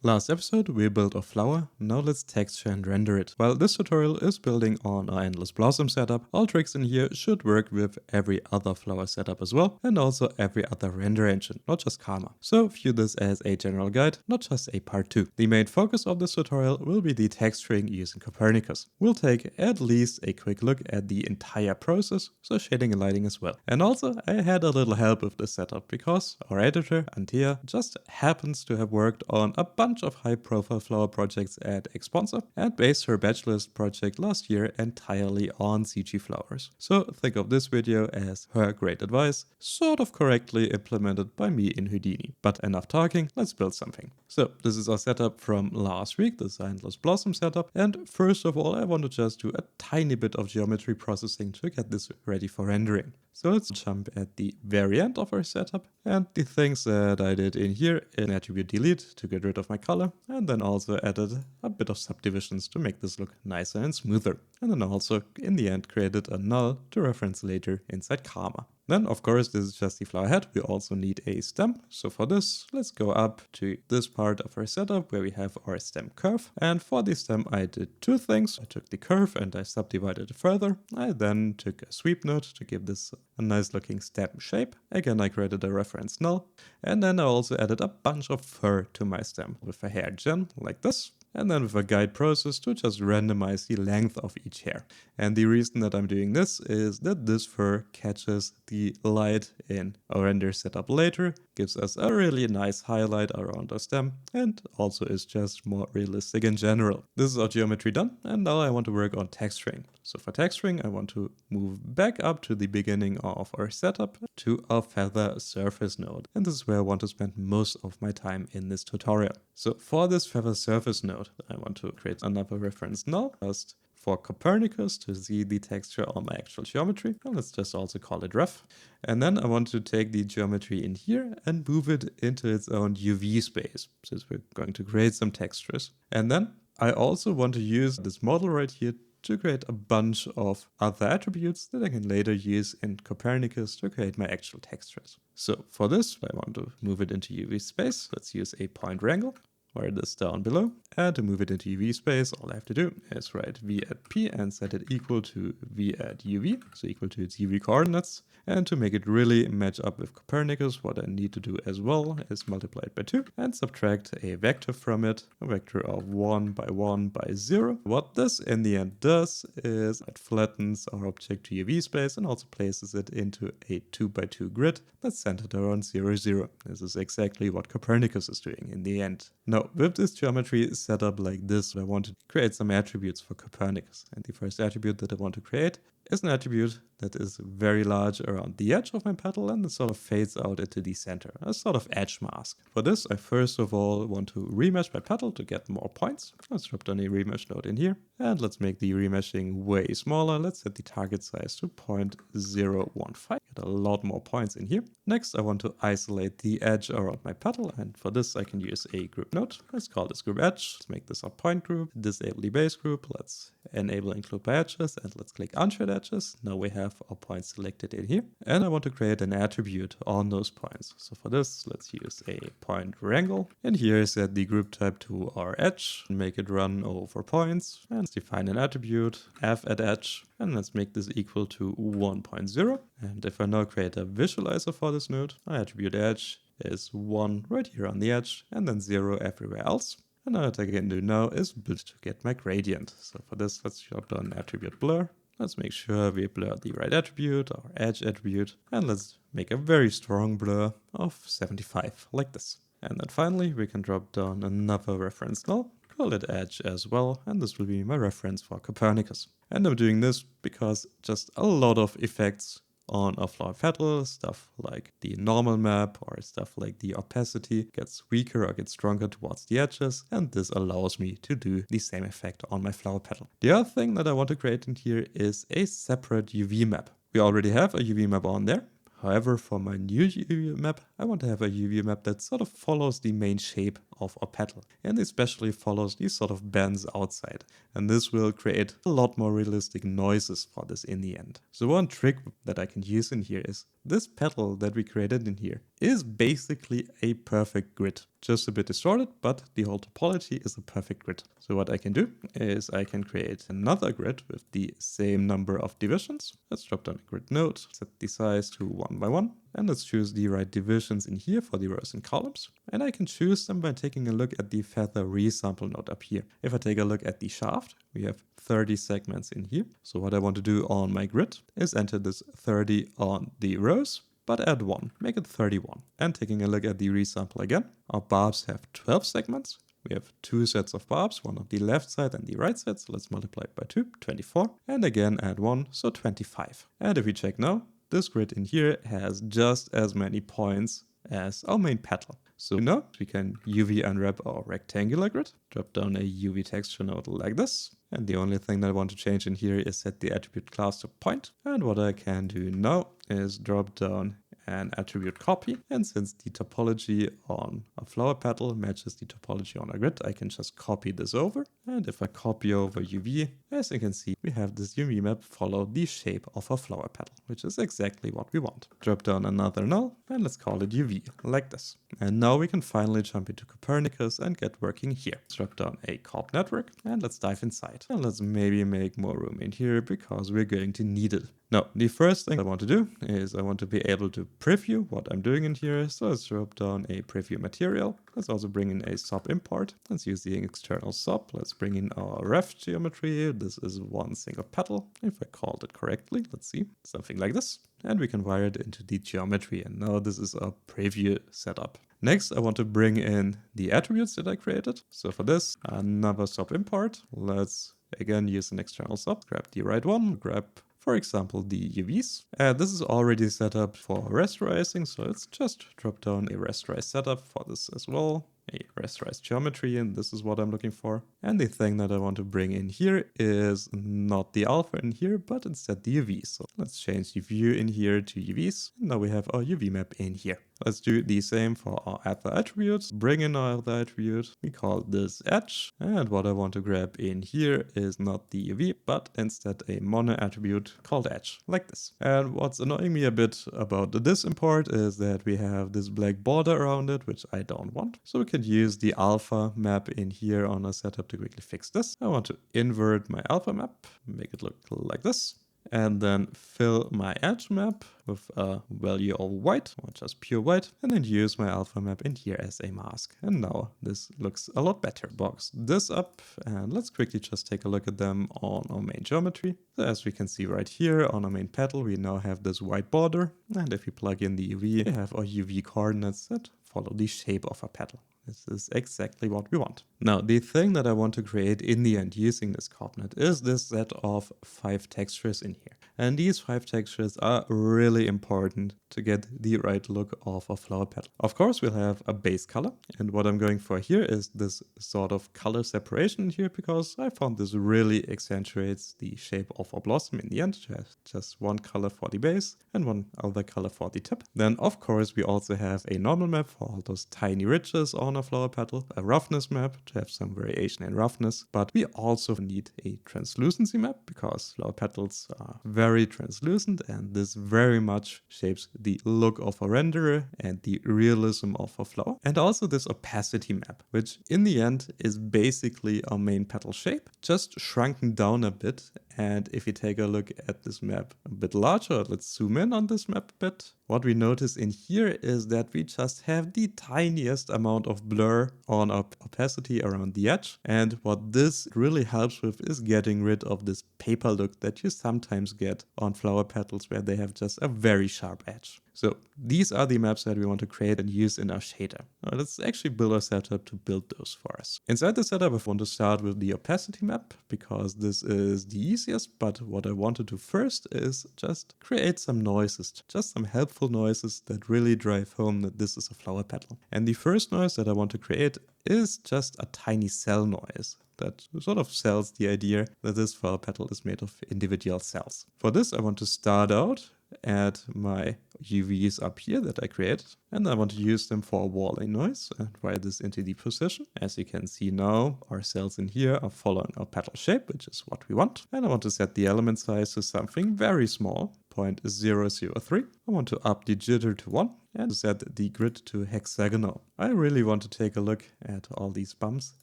Last episode we built a flower, now let's texture and render it. While this tutorial is building on our endless blossom setup, all tricks in here should work with every other flower setup as well, and also every other render engine, not just Karma. So view this as a general guide, not just a part 2. The main focus of this tutorial will be the texturing using Copernicus. We'll take at least a quick look at the entire process, so shading and lighting as well. And also I had a little help with this setup because our editor, Antea, just happens to have worked on a bunch of high-profile flower projects at Xsponsor and based her bachelor's project last year entirely on CG flowers. So think of this video as her great advice, sort of correctly implemented by me in Houdini. But enough talking, let's build something. So this is our setup from last week, this endless blossom setup, and first of all I want to just do a tiny bit of geometry processing to get this ready for rendering. So let's jump at the very end of our setup, and the things that I did in here in attribute delete to get rid of my color, and then also added a bit of subdivisions to make this look nicer and smoother. And then also in the end created a null to reference later inside Karma. Then of course this is just the flower head, we also need a stem. So for this let's go up to this part of our setup where we have our stem curve. And for the stem I did two things. I took the curve and I subdivided it further. I then took a sweep node to give this a nice looking stem shape. Again I created a reference null. And then I also added a bunch of fur to my stem with a hair gen like this. And then with a guide process to just randomize the length of each hair. And the reason that I'm doing this is that this fur catches the light in our render setup later, gives us a really nice highlight around our stem, and also is just more realistic in general. This is our geometry done, and now I want to work on texturing. So for texturing, I want to move back up to the beginning of our setup to our feather surface node. And this is where I want to spend most of my time in this tutorial. So for this feather surface node, I want to create another reference null, just for Copernicus to see the texture on my actual geometry. And let's just also call it ref. And then I want to take the geometry in here and move it into its own UV space, since we're going to create some textures. And then I also want to use this model right here to create a bunch of other attributes that I can later use in Copernicus to create my actual textures. So for this, I want to move it into UV space. Let's use a point wrangle. Wire this down below, and to move it into UV space, all I have to do is write v at p and set it equal to v at uv, so equal to its UV coordinates. And to make it really match up with Copernicus, what I need to do as well is multiply it by 2 and subtract a vector from it, a vector of 1 by 1 by 0. What this in the end does is it flattens our object to UV space and also places it into a 2 by 2 grid that's centered around 0, 0. This is exactly what Copernicus is doing in the end. Now, with this geometry set up like this, I want to create some attributes for Copernicus. And the first attribute that I want to create is an attribute that is very large around the edge of my petal and it sort of fades out into the center, a sort of edge mask. For this, I first of all want to remesh my petal to get more points. Let's drop down a remesh node in here and let's make the remeshing way smaller. Let's set the target size to 0.015. Get a lot more points in here. Next, I want to isolate the edge around my petal, and for this I can use a group node. Let's call this group edge. Let's make this a point group. Disable the base group. Let's enable include by edges and let's click unshared edges. Now we have our points selected in here, and I want to create an attribute on those points. So for this, let's use a point wrangle, and here set the group type to our edge, make it run over points, and let's define an attribute f at edge, and let's make this equal to 1.0. And if I now create a visualizer for this node, my attribute edge is 1 right here on the edge and then 0 everywhere else. And what I can do now is build to get my gradient. So for this, let's drop down attribute blur. Let's make sure we blur the right attribute, our edge attribute, and let's make a very strong blur of 75, like this. And then finally, we can drop down another reference null, call it edge as well, and this will be my reference for Copernicus. And I'm doing this because just a lot of effects on a flower petal, stuff like the normal map or stuff like the opacity gets weaker or gets stronger towards the edges, and this allows me to do the same effect on my flower petal. The other thing that I want to create in here is a separate UV map. We already have a UV map on there. However, for my new UV map, I want to have a UV map that sort of follows the main shape of our petal, and especially follows these sort of bends outside. And this will create a lot more realistic noises for this in the end. So one trick that I can use in here is this petal that we created in here is basically a perfect grid. Just a bit distorted, but the whole topology is a perfect grid. So what I can do is I can create another grid with the same number of divisions. Let's drop down a grid node, set the size to 1 by 1, and let's choose the right divisions in here for the rows and columns. And I can choose them by taking a look at the feather resample node up here. If I take a look at the shaft, we have 30 segments in here. So what I want to do on my grid is enter this 30 on the rows, but add 1, make it 31. And taking a look at the resample again, our barbs have 12 segments. We have 2 sets of barbs, one on the left side and the right side, so let's multiply it by 2, 24. And again add 1, so 25. And if we check now, this grid in here has just as many points as our main petal. So now we can UV unwrap our rectangular grid, drop down a UV texture node like this. And the only thing that I want to change in here is set the attribute class to point. And what I can do now is drop down an attribute copy. And since the topology on a flower petal matches the topology on a grid, I can just copy this over. And if I copy over UV, as you can see, we have this UV map follow the shape of a flower petal, which is exactly what we want. Drop down another null and let's call it UV, like this. And now we can finally jump into Copernicus and get working here. Let's drop down a Corp network and let's dive inside. And let's maybe make more room in here because we're going to need it. Now, the first thing I want to do is I want to be able to preview what I'm doing in here. So let's drop down a preview material. Let's also bring in a sub import. Let's use the external sub. Let's bring in our ref geometry. This is one single petal. If I called it correctly, let's see, something like this. And we can wire it into the geometry. And now this is our preview setup. Next, I want to bring in the attributes that I created. So for this, another sub import. Let's again use an external sub. Grab the right one, grab, for example, the UVs. This is already set up for rasterizing, so let's just drop down a rasterized setup for this as well. A rasterized geometry, and this is what I'm looking for. And the thing that I want to bring in here is not the alpha in here, but instead the UVs. So let's change the view in here to UVs. And now we have our UV map in here. Let's do the same for our other attributes. Bring in our other attribute. We call this edge. And what I want to grab in here is not the UV, but instead a mono attribute called edge, like this. And what's annoying me a bit about this import is that we have this black border around it, which I don't want. So we can use the alpha map in here on a setup to quickly fix this. I want to invert my alpha map, make it look like this. And then fill my edge map with a value of white, or just pure white, and then use my alpha map in here as a mask. And now this looks a lot better. Box this up, and let's quickly just take a look at them on our main geometry. So as we can see right here on our main petal, we now have this white border. And if we plug in the UV, we have our UV coordinates that follow the shape of our petal. This is exactly what we want. Now, the thing that I want to create in the end using this coordinate is this set of 5 textures in here. And these 5 textures are really important to get the right look of a flower petal. Of course, we'll have a base color. And what I'm going for here is this sort of color separation here, because I found this really accentuates the shape of a blossom in the end. To have just one color for the base and one other color for the tip. Then, of course, we also have a normal map for all those tiny ridges on a flower petal, a roughness map to have some variation in roughness, but we also need a translucency map because flower petals are very translucent, and this very much shapes the look of a renderer and the realism of a flower. And also this opacity map, which in the end is basically our main petal shape, just shrunken down a bit. And if you take a look at this map a bit larger, let's zoom in on this map a bit. What we notice in here is that we just have the tiniest amount of blur on our opacity around the edge. And what this really helps with is getting rid of this paper look that you sometimes get on flower petals where they have just a very sharp edge. So these are the maps that we want to create and use in our shader. Now let's actually build a setup to build those for us. Inside the setup, I want to start with the opacity map because this is the easiest, but what I want to do first is just create some noises, just some helpful noises that really drive home that this is a flower petal. And the first noise that I want to create is just a tiny cell noise that sort of sells the idea that this flower petal is made of individual cells. For this, I want to start out at my UVs up here that I created, and I want to use them for a walling noise and write this into the position. As you can see now, our cells in here are following our petal shape, which is what we want. And I want to set the element size to something very small, 0.003. I want to up the jitter to 1 and set the grid to hexagonal. I really want to take a look at all these bumps.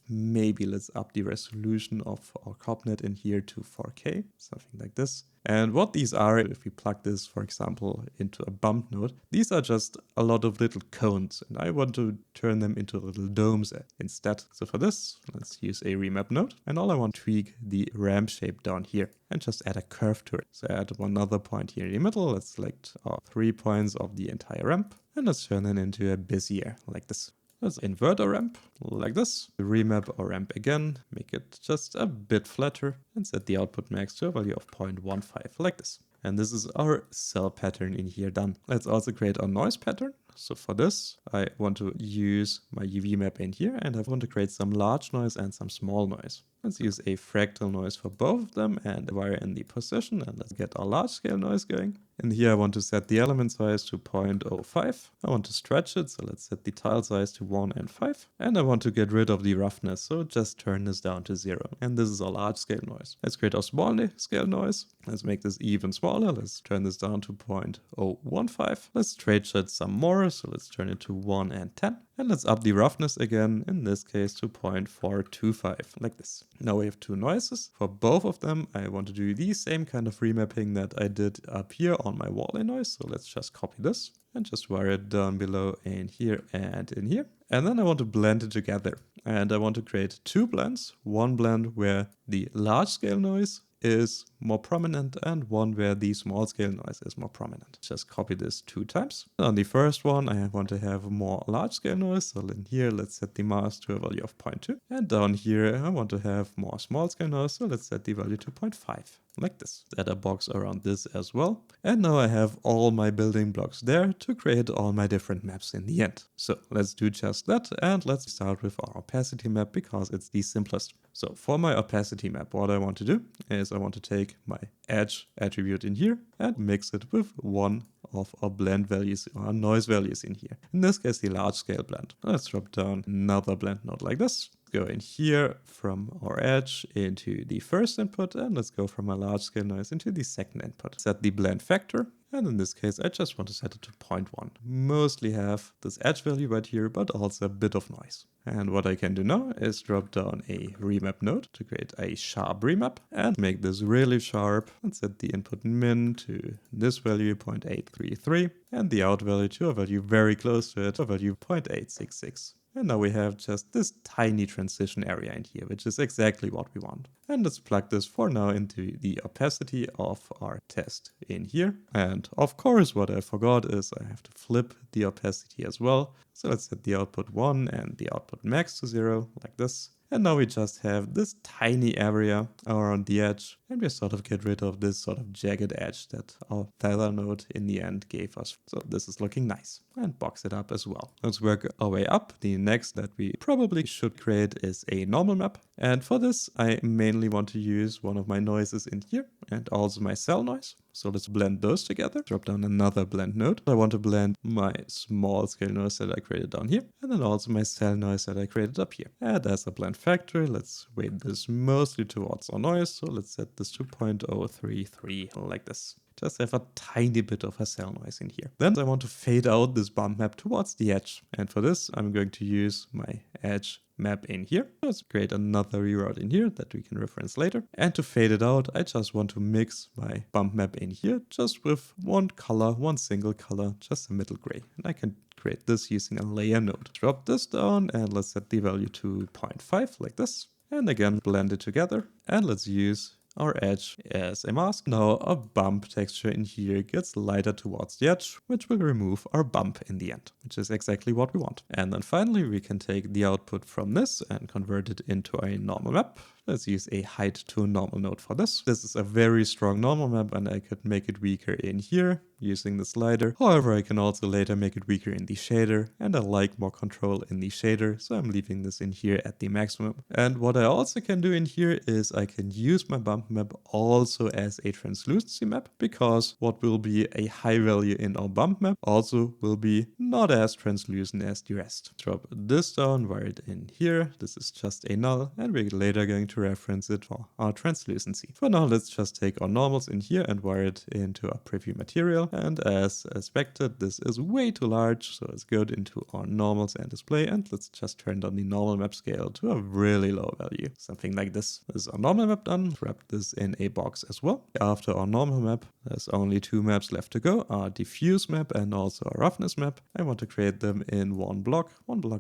Maybe let's up the resolution of our CopNet in here to 4K, something like this. And what these are, if we plug this, for example, into a bump node, these are just a lot of little cones, and I want to turn them into little domes instead. So for this, let's use a remap node, and all I want to tweak the ramp shape down here and just add a curve to it. So add one other point here in the middle. Let's select our 3 points of the entire ramp, and let's turn it into a Bezier like this. Let's invert our ramp like this, remap our ramp again, make it just a bit flatter, and set the output max to a value of 0.15 like this. And this is our cell pattern in here done. Let's also create our noise pattern. So for this, I want to use my UV map in here, and I want to create some large noise and some small noise. Let's use a fractal noise for both of them and wire in the position, and let's get our large scale noise going. And here I want to set the element size to 0.05. I want to stretch it, so let's set the tile size to 1 and 5. And I want to get rid of the roughness, so just turn this down to 0. And this is our large scale noise. Let's create our small scale noise. Let's make this even smaller. Let's turn this down to 0.015. Let's stretch it some more, so let's turn it to 1 and 10. And let's up the roughness again, in this case to 0.425, like this. Now we have two noises. For both of them, I want to do the same kind of remapping that I did up here on my walling noise. So let's just copy this and just wire it down below in here and in here. And then I want to blend it together. And I want to create two blends. One blend where the large scale noise is more prominent and one where the small scale noise is more prominent. Just copy this 2 times. On the first one, I want to have more large scale noise. So in here, let's set the mask to a value of 0.2. And down here, I want to have more small scale noise. So let's set the value to 0.5. Like this. Add a box around this as well. And now I have all my building blocks there to create all my different maps in the end. So let's do just that, and let's start with our opacity map because it's the simplest. So for my opacity map, what I want to do is I want to take my edge attribute in here and mix it with one of our blend values, our noise values in here. In this case, the large scale blend. Let's drop down another blend node like this. Go in here from our edge into the first input, and let's go from a large scale noise into the second input. Set the blend factor, and in this case I just want to set it to 0.1. Mostly have this edge value right here, but also a bit of noise. And what I can do now is drop down a remap node to create a sharp remap and make this really sharp, and set the input min to this value 0.833 and the out value to a value very close to it, a value 0.866. And now we have just this tiny transition area in here, which is exactly what we want. And let's plug this for now into the opacity of our test in here. And of course, what I forgot is I have to flip the opacity as well. So let's set the output 1 and the output max to 0, like this. And now we just have this tiny area around the edge, and we sort of get rid of this sort of jagged edge that our feather node in the end gave us. So this is looking nice, and box it up as well. Let's work our way up. The next that we probably should create is a normal map. And for this, I mainly want to use one of my noises in here and also my cell noise. So let's blend those together. Drop down another blend node. I want to blend my small scale noise that I created down here, and then also my cell noise that I created up here. Add as a blend factor. Let's weight this mostly towards our noise. So let's set this to 0.033 like this. Just have a tiny bit of a cell noise in here. Then I want to fade out this bump map towards the edge. And for this, I'm going to use my edge map in here. Let's create another reroute in here that we can reference later. And to fade it out, I just want to mix my bump map in here just with one color, one single color, just a middle gray. And I can create this using a layer node. Drop this down and let's set the value to 0.5 like this. And again, blend it together. And let's use our edge as a mask. Now a bump texture in here gets lighter towards the edge, which will remove our bump in the end, which is exactly what we want. And then finally we can take the output from this and convert it into a normal map. Let's use a height to normal node for this. This is a very strong normal map, and I could make it weaker in here using the slider. However, I can also later make it weaker in the shader, and I like more control in the shader, so I'm leaving this in here at the maximum. And what I also can do in here is I can use my bump map also as a translucency map, because what will be a high value in our bump map also will be not as translucent as the rest. Drop this down, wire it in here. This is just a null, and we're later going to reference it for our translucency. For now, let's just take our normals in here and wire it into our preview material. And as expected, this is way too large, so let's go into our normals and display, and let's just turn down the normal map scale to a really low value, something like this. This is our normal map done. Wrap this in a box as well. After our normal map, there's only two maps left to go, our diffuse map and also our roughness map. I want to create them in one block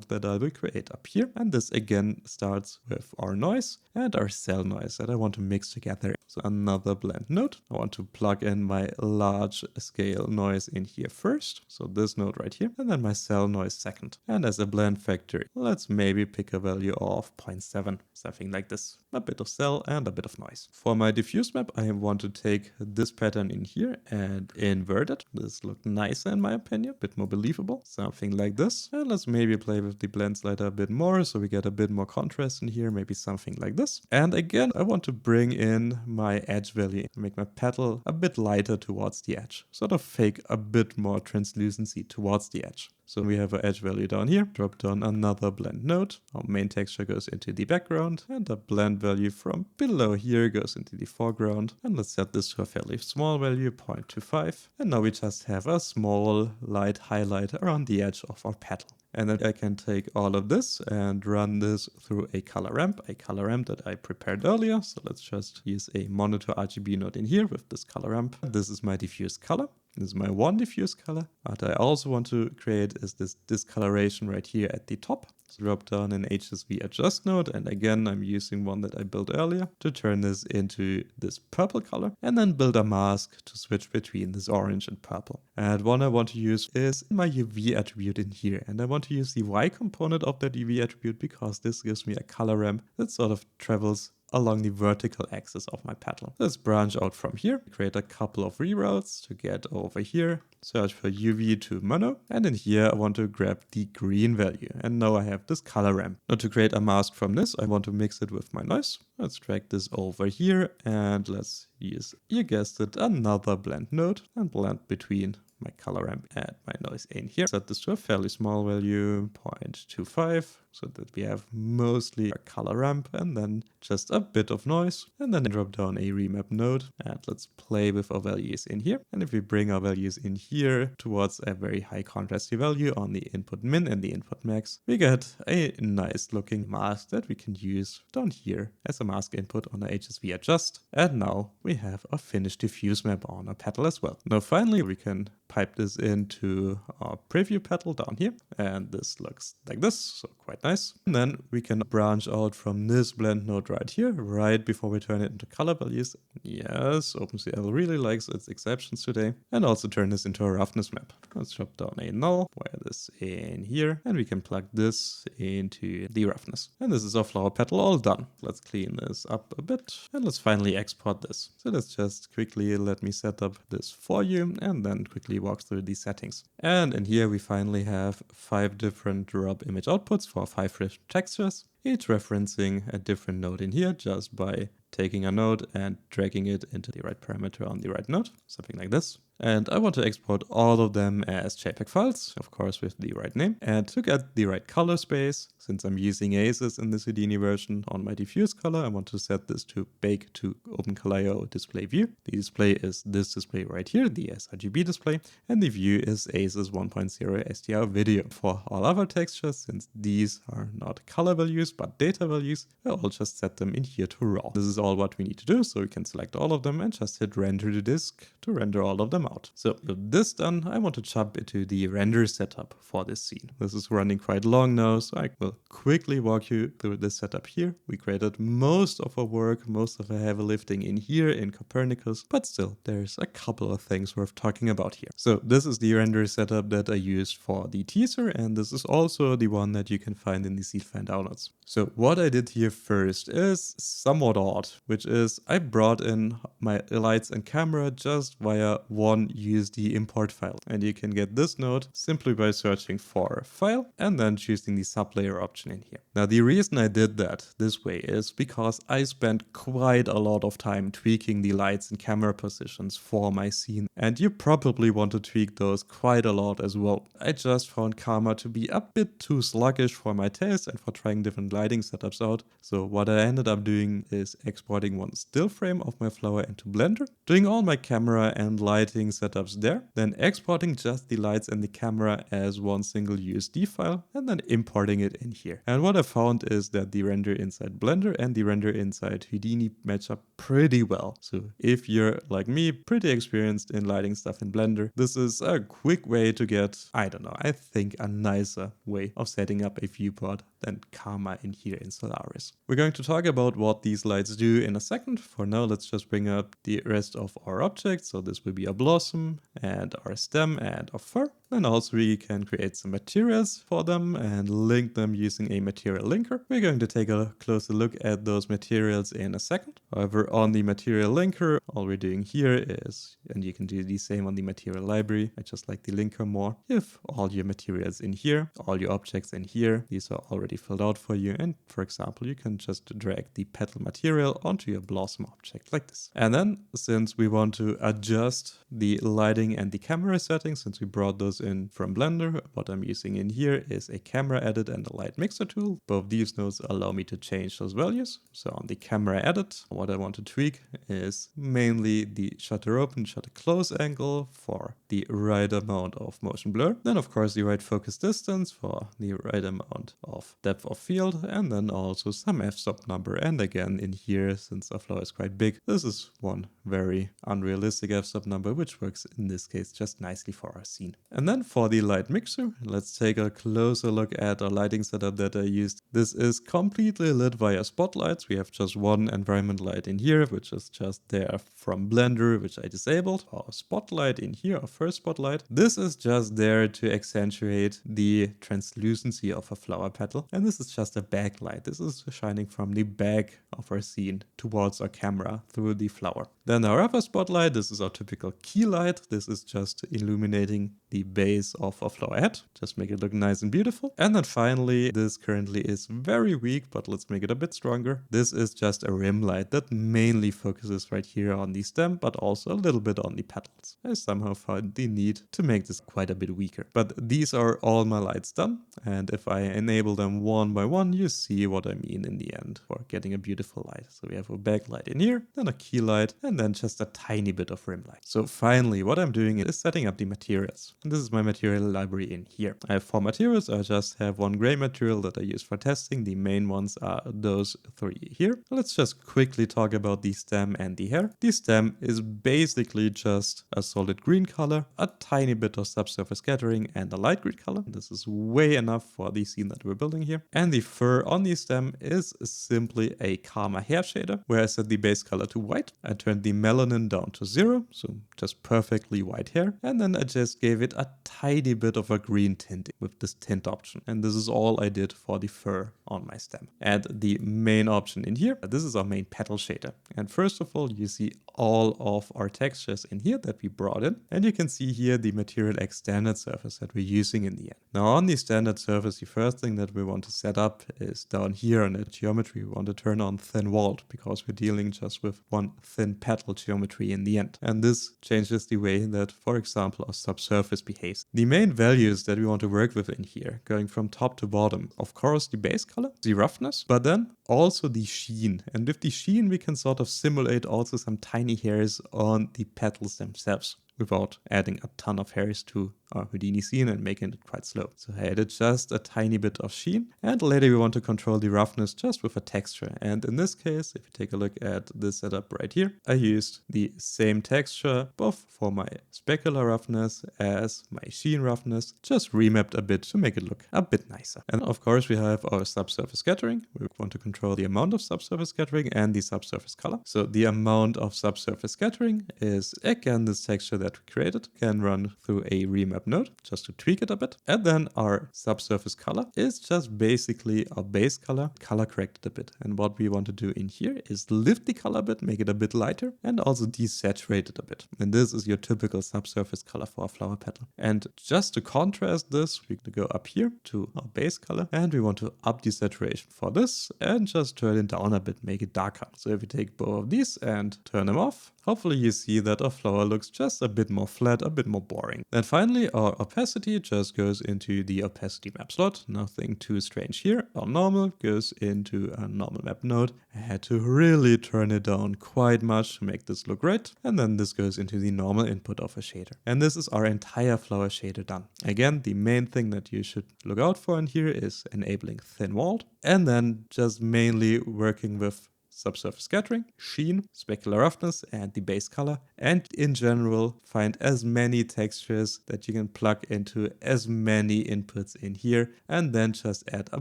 that I will create up here. And this again starts with our noise and our cell noise that I want to mix together. So another blend node. I want to plug in my large scale noise in here first. So this node right here, and then my cell noise second. And as a blend factor, let's maybe pick a value of 0.7, something like this. A bit of cell and a bit of noise. For my diffuse map, I want to take this pattern in here and invert it. This looked nicer in my opinion, a bit more believable, something like this. And let's maybe play with the blend slider a bit more so we get a bit more contrast in here, maybe something like this. And again, I want to bring in my edge value, make my petal a bit lighter towards the edge, sort of fake a bit more translucency towards the edge. So we have our edge value down here, drop down another blend node. Our main texture goes into the background and the blend value from below here goes into the foreground. And let's set this to a fairly small value, 0.25. And now we just have a small light highlight around the edge of our petal. And then I can take all of this and run this through a color ramp that I prepared earlier. So let's just use a monitor RGB node in here with this color ramp. This is my diffuse color. This is my one diffuse color. What I also want to create is this discoloration right here at the top. So drop down an HSV adjust node, and again I'm using one that I built earlier to turn this into this purple color, and then build a mask to switch between this orange and purple. And one I want to use is my UV attribute in here, and I want to use the Y component of that UV attribute because this gives me a color ramp that sort of travels along the vertical axis of my petal. Let's branch out from here, create a couple of reroutes to get over here, search for UV to mono, and in here I want to grab the green value. And now I have this color ramp. Now to create a mask from this, I want to mix it with my noise. Let's drag this over here and let's use, you guessed it, another blend node and blend between my color ramp and my noise in here. Set this to a fairly small value, 0.25, so that we have mostly a color ramp and then just a bit of noise, and then drop down a remap node and let's play with our values in here. And if we bring our values in here towards a very high contrasty value on the input min and the input max, we get a nice looking mask that we can use down here as a mask input on the HSV adjust. And now we have a finished diffuse map on our petal as well. Now finally we can pipe this into our preview petal down here, and this looks like this, so quite nice. And then we can branch out from this blend node right here, right before we turn it into color values. Yes, OpenCL really likes its exceptions today. And also turn this into a roughness map. Let's drop down a null, wire this in here, and we can plug this into the roughness. And this is our flower petal all done. Let's clean this up a bit, and let's finally export this. So let's just quickly let me set up this for you, and then quickly walk through these settings. And in here we finally have 5 different drop image outputs for 5 different textures, each referencing a different node in here just by taking a node and dragging it into the right parameter on the right node, something like this. And I want to export all of them as JPEG files, of course with the right name. And to get the right color space, since I'm using Aces in this Houdini version on my diffuse color, I want to set this to bake to OpenColor display view. The display is this display right here, the sRGB display, and the view is Aces 1.0 SDR video. For all other textures, since these are not color values but data values, I'll just set them in here to raw. This is all what we need to do, so we can select all of them and just hit render to disk to render all of them out. So with this done, I want to jump into the render setup for this scene. This is running quite long now, so I will quickly walk you through this setup here. We created most of our work, most of our heavy lifting in here in Copernicus, but still there's a couple of things worth talking about here. So this is the render setup that I used for the teaser, and this is also the one that you can find in the Seedfan downloads. So what I did here first is somewhat odd, which is I brought in my lights and camera just via one one USD import file. And you can get this node simply by searching for file and then choosing the sublayer option in here. Now the reason I did that this way is because I spent quite a lot of time tweaking the lights and camera positions for my scene, and you probably want to tweak those quite a lot as well. I just found Karma to be a bit too sluggish for my taste and for trying different lighting setups out. So what I ended up doing is exporting one still frame of my flower into Blender, doing all my camera and lighting setups there, then exporting just the lights and the camera as one single USD file, and then importing it in here. And what I found is that the render inside Blender and the render inside Houdini match up pretty well. So if you're like me, pretty experienced in lighting stuff in Blender, this is a quick way to get, I don't know, I think a nicer way of setting up a viewport than Karma in here in Solaris. We're going to talk about what these lights do in a second. For now, let's just bring up the rest of our objects. So this will be a blossom and our stem and our fur. And also we can create some materials for them and link them using a material linker. We're going to take a closer look at those materials in a second. However, on the material linker, all we're doing here is, and you can do the same on the material library, I just like the linker more. You have all your materials in here, all your objects in here. These are already filled out for you. And for example, you can just drag the petal material onto your blossom object like this. And then since we want to adjust the lighting and the camera settings, since we brought those in from Blender, what I'm using in here is a camera edit and a light mixer tool. Both these nodes allow me to change those values. So on the camera edit, what I want to tweak is mainly the shutter open, shutter close angle for the right amount of motion blur. Then of course the right focus distance for the right amount of depth of field, and then also some f-stop number. And again in here, since our flower is quite big, this is one very unrealistic f-stop number, which works in this case just nicely for our scene. And then for the light mixer, let's take a closer look at our lighting setup that I used. This is completely lit via spotlights. We have just one environment light in here, which is just there from Blender, which I disabled. Our spotlight in here, our first spotlight, this is just there to accentuate the translucency of a flower petal. And this is just a backlight. This is shining from the back of our scene towards our camera through the flower. Then our other spotlight, this is our typical key light. This is just illuminating the base of our flower head. Just make it look nice and beautiful. And then finally, this currently is very weak, but let's make it a bit stronger. This is just a rim light that mainly focuses right here on the stem, but also a little bit on the petals. I somehow found the need to make this quite a bit weaker. But these are all my lights done. And if I enable them one by one, you see what I mean in the end for getting a beautiful light. So we have a backlight in here, then a key light, and then just a tiny bit of rim light. So finally, what I'm doing is setting up the materials. And this is my material library in here. I have 4 materials. I just have one gray material that I use for testing. The main ones are those 3 here. Let's just quickly talk about the stem and the hair. The stem is basically just a solid green color, a tiny bit of subsurface scattering, and a light green color. This is way enough for the scene that we're building here. And the fur on the stem is simply a Karma hair shader, where I set the base color to white. I turned the melanin down to 0, so just perfectly white hair. And then I just gave it a tiny bit of a green tint with this tint option. And this is all I did for the fur on my stem. And the main option in here, this is our main petal shader. And first of all, you see all of our textures in here that we brought in. And you can see here the Material X standard surface that we're using in the end. Now on the standard surface, the first thing that we want to set up is down here on the geometry. We want to turn on thin walled because we're dealing just with one thin petal geometry in the end. And this changes the way that, for example, our subsurface behaves. The main values that we want to work with in here, going from top to bottom, of course, the base color, the roughness, but then also the sheen. And with the sheen, we can sort of simulate also some tiny hairs on the petals themselves without adding a ton of hairs to our Houdini scene and making it quite slow. So I added just a tiny bit of sheen, and later we want to control the roughness just with a texture. And in this case, if you take a look at this setup right here, I used the same texture both for my specular roughness as my sheen roughness, just remapped a bit to make it look a bit nicer. And of course we have our subsurface scattering. We want to control the amount of subsurface scattering and the subsurface color. So the amount of subsurface scattering is again this texture that we created can run through a remap node just to tweak it a bit. And then our subsurface color is just basically our base color corrected a bit. And what we want to do in here is lift the color a bit, make it a bit lighter, and also desaturate it a bit. And this is your typical subsurface color for a flower petal. And just to contrast this, we go up here to our base color, and we want to up the saturation for this and just turn it down a bit, make it darker. So if we take both of these and turn them off, hopefully you see that our flower looks just a bit more flat, a bit more boring. And finally, our opacity just goes into the opacity map slot. Nothing too strange here. Our normal goes into a normal map node. I had to really turn it down quite much to make this look right. And then this goes into the normal input of a shader. And this is our entire flower shader done. Again, the main thing that you should look out for in here is enabling thin walled, and then just mainly working with subsurface scattering, sheen, specular roughness, and the base color. And in general, find as many textures that you can plug into as many inputs in here, and then just add a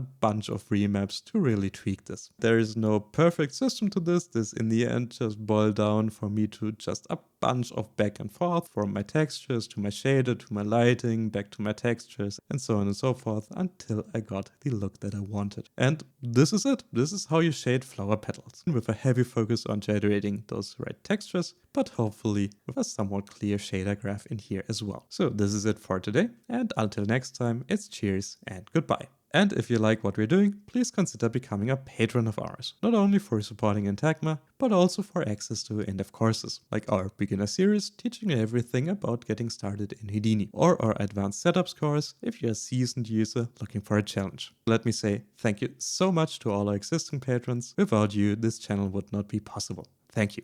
bunch of remaps to really tweak this. There is no perfect system to this. This in the end just boiled down for me to just a bunch of back and forth from my textures to my shader to my lighting, back to my textures, and so on and so forth until I got the look that I wanted. And this is it. This is how you shade flower petals, with a heavy focus on generating those right textures, but hopefully with a somewhat clear shader graph in here as well. So this is it for today, and until next time, it's cheers and goodbye. And if you like what we're doing, please consider becoming a patron of ours, not only for supporting Intagma, but also for access to in-depth courses, like our beginner series teaching you everything about getting started in Houdini, or our advanced setups course if you're a seasoned user looking for a challenge. Let me say thank you so much to all our existing patrons. Without you, this channel would not be possible. Thank you.